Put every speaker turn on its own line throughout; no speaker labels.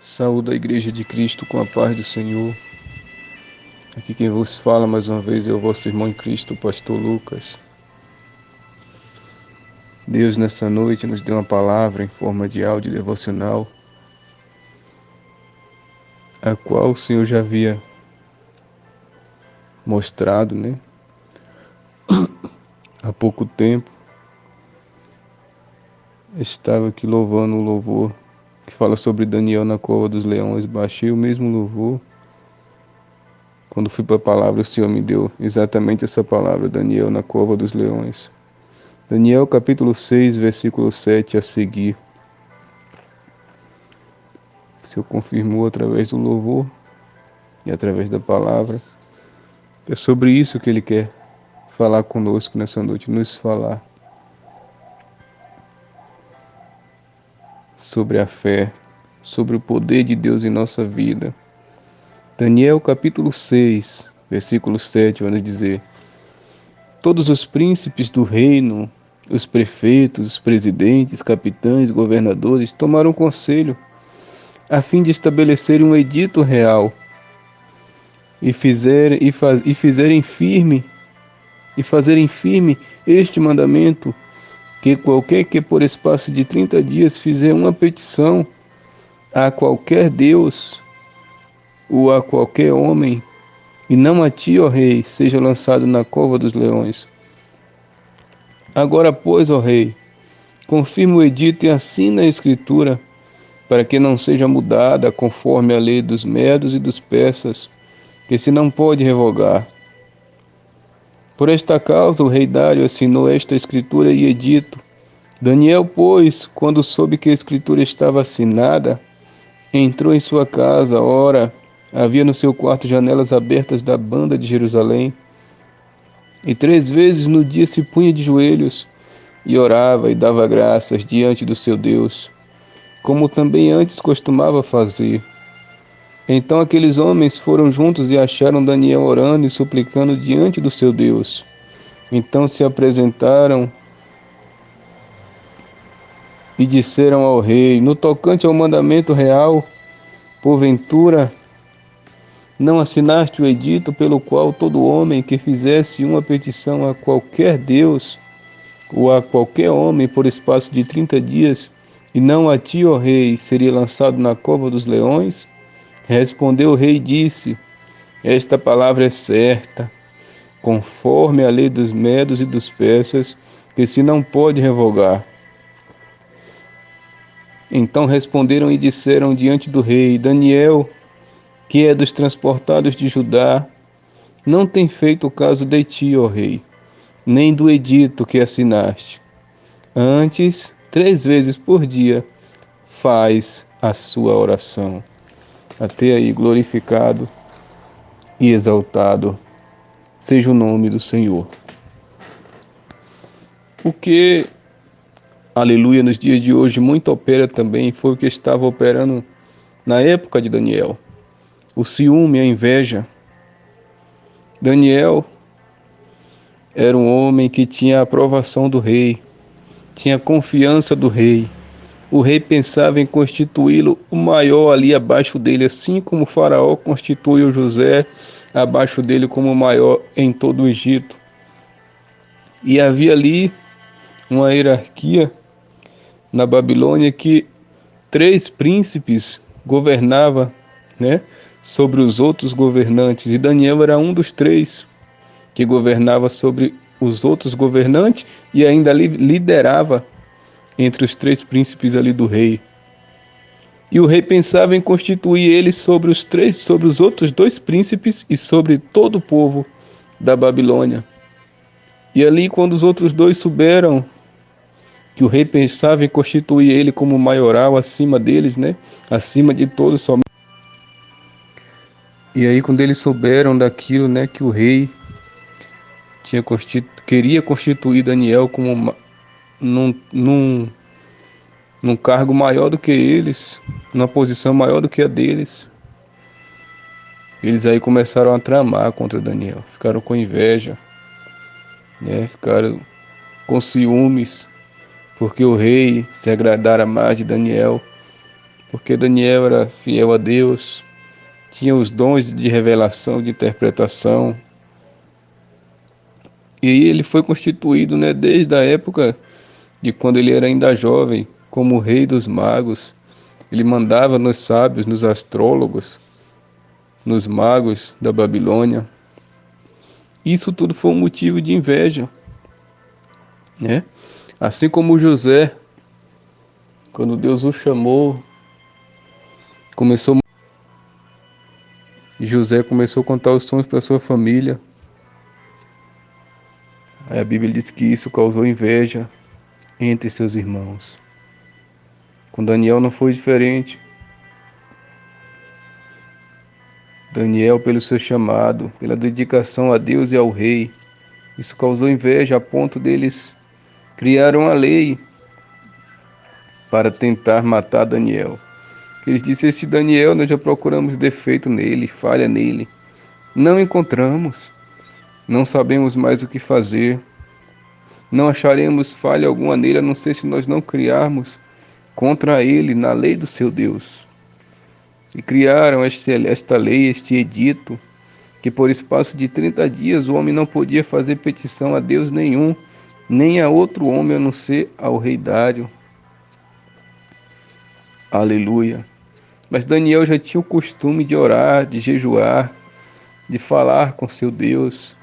Saúde a Igreja de Cristo com a paz do Senhor. Aqui quem vos fala mais uma vez é o vosso irmão em Cristo, o pastor Lucas. Deus nessa noite nos deu uma palavra em forma de áudio devocional, a qual o Senhor já havia mostrado, há pouco tempo. Estava aqui louvando um louvor que fala sobre Daniel na cova dos leões. Baixei o mesmo louvor. Quando fui para a palavra, o Senhor me deu exatamente essa palavra, Daniel na cova dos leões. Daniel capítulo 6, versículo 7 a seguir. O Senhor confirmou através do louvor e através da palavra. É sobre isso que Ele quer falar conosco nessa noite, nos falar. Sobre a fé, sobre o poder de Deus em nossa vida. Daniel capítulo 6, versículo 7 vai nos dizer: todos os príncipes do reino, os prefeitos, os presidentes, capitães, governadores tomaram conselho a fim de estabelecer um edito real e fazerem firme este mandamento, que qualquer que por espaço de 30 dias fizer uma petição a qualquer Deus ou a qualquer homem, e não a ti, ó rei, seja lançado na cova dos leões. Agora, pois, ó rei, confirma o edito e assina a escritura, para que não seja mudada conforme a lei dos medos e dos persas, que se não pode revogar. Por esta causa o rei Dário assinou esta escritura e edito. Daniel, pois, quando soube que a escritura estava assinada, entrou em sua casa. Ora, havia no seu quarto janelas abertas da banda de Jerusalém, e 3 vezes no dia se punha de joelhos, e orava e dava graças diante do seu Deus, como também antes costumava fazer. Então aqueles homens foram juntos e acharam Daniel orando e suplicando diante do seu Deus. Então se apresentaram e disseram ao rei: no tocante ao mandamento real, porventura não assinaste o edito pelo qual todo homem que fizesse uma petição a qualquer Deus ou a qualquer homem por espaço de 30 dias, e não a ti, ó rei, seria lançado na cova dos leões? Respondeu o rei e disse: esta palavra é certa, conforme a lei dos medos e dos persas, que se não pode revogar. Então responderam e disseram diante do rei: Daniel, que é dos transportados de Judá, não tem feito caso de ti, ó rei, nem do edito que assinaste. Antes, 3 vezes por dia, faz a sua oração. Até aí, glorificado e exaltado seja o nome do Senhor. O que, aleluia, nos dias de hoje muito opera também foi o que estava operando na época de Daniel. O ciúme, a inveja. Daniel era um homem que tinha a aprovação do rei, tinha a confiança do rei. O rei pensava em constituí-lo o maior ali abaixo dele, assim como o faraó constituiu José abaixo dele como o maior em todo o Egito. E havia ali uma hierarquia na Babilônia que 3 príncipes governavam, sobre os outros governantes. E Daniel era um dos 3 que governava sobre os outros governantes e ainda liderava entre os 3 príncipes ali do rei. E o rei pensava em constituir ele sobre os outros 2 príncipes e sobre todo o povo da Babilônia. E ali, quando os outros 2 souberam que o rei pensava em constituir ele como maioral acima deles, acima de todos somente. E aí, quando eles souberam daquilo, que o rei queria constituir Daniel como num cargo maior do que eles, numa posição maior do que a deles, eles aí começaram a tramar contra Daniel. Ficaram com inveja, ficaram com ciúmes, porque o rei se agradara mais de Daniel. porque Daniel era fiel a Deus, tinha os dons de revelação, de interpretação, e ele foi constituído, né, desde a época de quando ele era ainda jovem, como o rei dos magos. Ele mandava nos sábios, nos astrólogos, nos magos da Babilônia. Isso tudo foi um motivo de inveja, né? Assim como José, quando Deus o chamou, começou José começou a contar os sonhos para sua família. Aí a Bíblia diz que isso causou inveja entre seus irmãos. Com Daniel não foi diferente. Daniel, pelo seu chamado, pela dedicação a Deus e ao rei, isso causou inveja a ponto deles criaram a lei para tentar matar Daniel. Eles disseram: esse Daniel, nós já procuramos defeito nele, falha nele. Não encontramos. Não sabemos mais o que fazer. Não acharemos falha alguma nele, a não ser se nós não criarmos contra ele na lei do seu Deus. E criaram esta lei, este edito, que por espaço de 30 dias o homem não podia fazer petição a Deus nenhum, nem a outro homem a não ser ao rei Dário. Aleluia. Mas Daniel já tinha o costume de orar, de jejuar, de falar com seu Deus.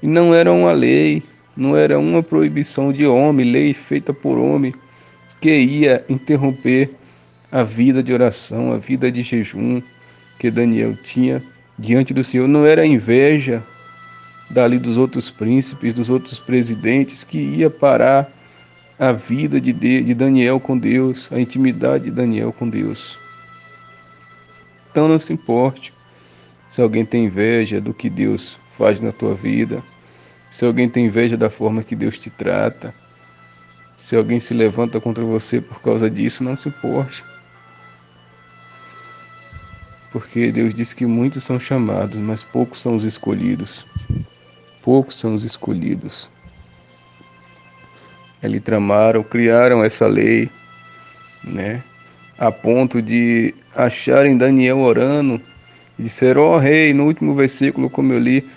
E não era uma lei, não era uma proibição de homem, lei feita por homem, que ia interromper a vida de oração, a vida de jejum que Daniel tinha diante do Senhor. Não era inveja dos outros príncipes, dos outros presidentes, que ia parar a vida de Daniel com Deus, a intimidade de Daniel com Deus. Então não se importe se alguém tem inveja do que Deus faz na tua vida, se alguém tem inveja da forma que Deus te trata, se alguém se levanta contra você por causa disso, não se importe. Porque Deus diz que muitos são chamados, mas poucos são os escolhidos. Poucos são os escolhidos. Eles tramaram, criaram essa lei, né? A ponto de acharem Daniel orando, e disseram: ó rei, no último versículo, como eu li,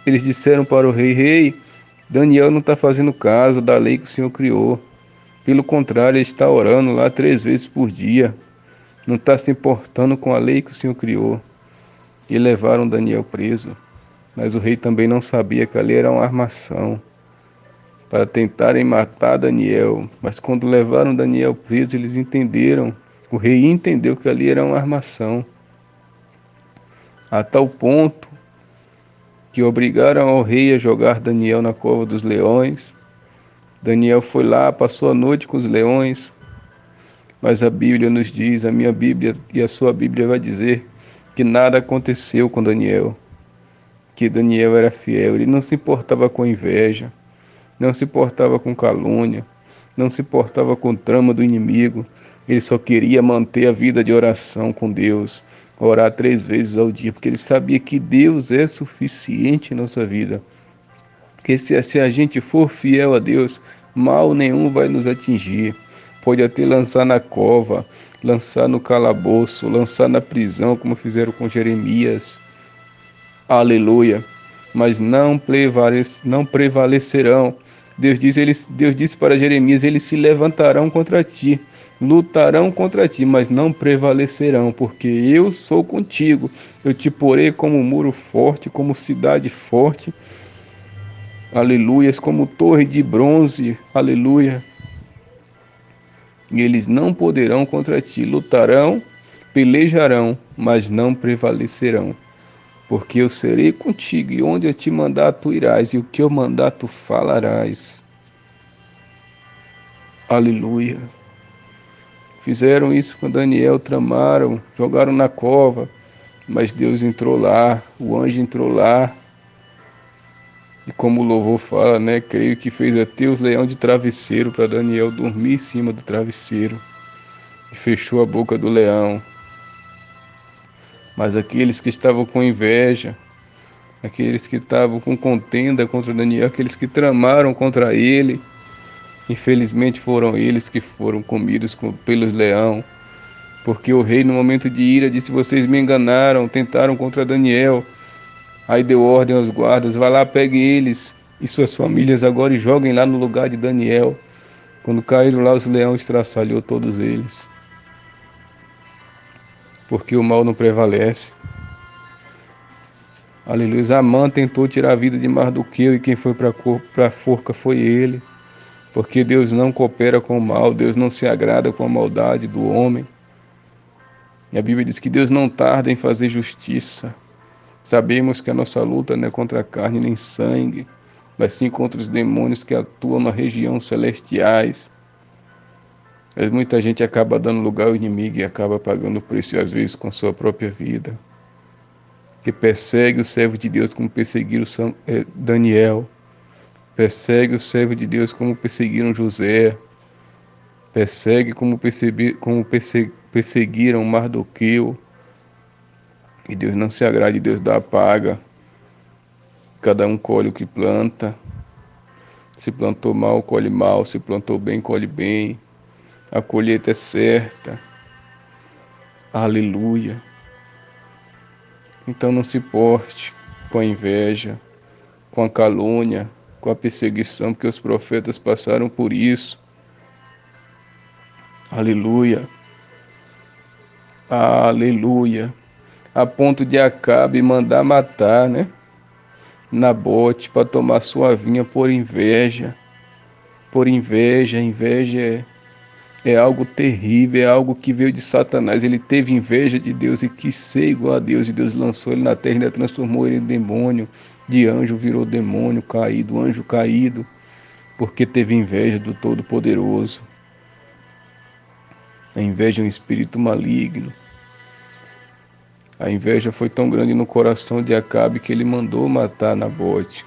eles disseram para o rei: rei, Daniel não está fazendo caso da lei que o Senhor criou. Pelo contrário, ele está orando lá 3 vezes por dia. Não está se importando com a lei que o Senhor criou. E levaram Daniel preso. Mas o rei também não sabia que ali era uma armação para tentarem matar Daniel. Mas quando levaram Daniel preso, eles entenderam. O rei entendeu que ali era uma armação. A tal ponto que obrigaram ao rei a jogar Daniel na cova dos leões. Daniel foi lá, passou a noite com os leões. Mas a Bíblia nos diz, a minha Bíblia e a sua Bíblia vai dizer que nada aconteceu com Daniel. Que Daniel era fiel, ele não se importava com inveja, não se importava com calúnia, não se importava com trama do inimigo. Ele só queria manter a vida de oração com Deus, orar 3 vezes ao dia, porque ele sabia que Deus é suficiente em nossa vida. Que se a gente for fiel a Deus, mal nenhum vai nos atingir. Pode até lançar na cova, lançar no calabouço, lançar na prisão, como fizeram com Jeremias. Aleluia. Mas não prevalecerão. Deus disse para Jeremias: eles se levantarão contra ti, lutarão contra ti, mas não prevalecerão, porque eu sou contigo. Eu te porei como muro forte, como cidade forte. Aleluias, como torre de bronze. Aleluia. E eles não poderão contra ti, lutarão, pelejarão, mas não prevalecerão. Porque eu serei contigo, e onde eu te mandar tu irás, e o que eu mandar tu falarás. Aleluia. Fizeram isso com Daniel, tramaram, jogaram na cova, mas Deus entrou lá, o anjo entrou lá. E como o louvor fala, né? Creio que fez até os leões de travesseiro para Daniel dormir em cima do travesseiro. E fechou a boca do leão. Mas aqueles que estavam com inveja, aqueles que estavam com contenda contra Daniel, aqueles que tramaram contra ele, infelizmente foram eles que foram comidos pelos leões. Porque o rei, no momento de ira, disse: vocês me enganaram, tentaram contra Daniel. Aí deu ordem aos guardas: vai lá, peguem eles e suas famílias agora e joguem lá no lugar de Daniel. Quando caíram lá, os leões estraçalhou todos eles. Porque o mal não prevalece. Aleluia. Amã tentou tirar a vida de Mardoqueu e quem foi para a forca foi ele. Porque Deus não coopera com o mal, Deus não se agrada com a maldade do homem. E a Bíblia diz que Deus não tarda em fazer justiça. Sabemos que a nossa luta não é contra a carne nem sangue, mas sim contra os demônios que atuam na região celestiais. Mas muita gente acaba dando lugar ao inimigo e acaba pagando o preço, às vezes, com sua própria vida. Que persegue o servo de Deus como perseguiram Daniel. Persegue o servo de Deus como perseguiram José. Persegue como perseguiram Mardoqueu. E Deus não se agrade, Deus dá a paga. Cada um colhe o que planta. Se plantou mal, colhe mal. Se plantou bem, colhe bem. A colheita é certa. Aleluia. Então não se porte com a inveja, com a calúnia, com a perseguição, porque os profetas passaram por isso. Aleluia. Aleluia. A ponto de Acabe mandar matar, né? Nabote para tomar sua vinha por inveja. Por inveja. Inveja é algo terrível, é algo que veio de Satanás. Ele teve inveja de Deus e quis ser igual a Deus. E Deus lançou ele na terra e ainda transformou ele em demônio. De anjo virou demônio caído, anjo caído. Porque teve inveja do Todo-Poderoso. A inveja é um espírito maligno. A inveja foi tão grande no coração de Acabe que ele mandou matar Nabote.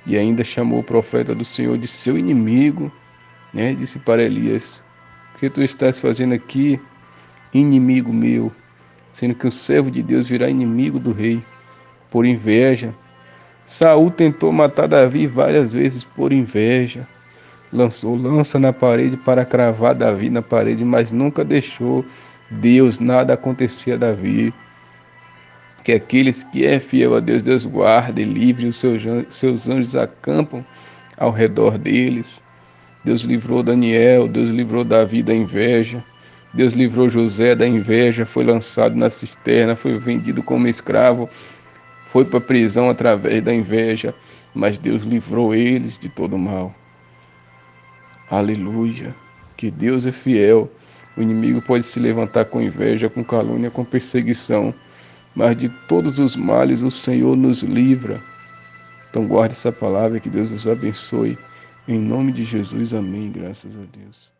E ainda chamou o profeta do Senhor de seu inimigo, né? Disse para Elias: o que tu estás fazendo aqui, inimigo meu? Sendo que o servo de Deus virá inimigo do rei, por inveja. Saul tentou matar Davi várias vezes por inveja. Lançou lança na parede para cravar Davi na parede, mas nunca deixou Deus, nada acontecia a Davi. Que aqueles que é fiel a Deus, Deus guarda e livre, os seus anjos acampam ao redor deles. Deus livrou Daniel, Deus livrou Davi da inveja, Deus livrou José da inveja, foi lançado na cisterna, foi vendido como escravo, foi para a prisão através da inveja, mas Deus livrou eles de todo mal. Aleluia, que Deus é fiel. O inimigo pode se levantar com inveja, com calúnia, com perseguição, mas de todos os males o Senhor nos livra. Então guarde essa palavra, que Deus vos abençoe. Em nome de Jesus, amém. Graças a Deus.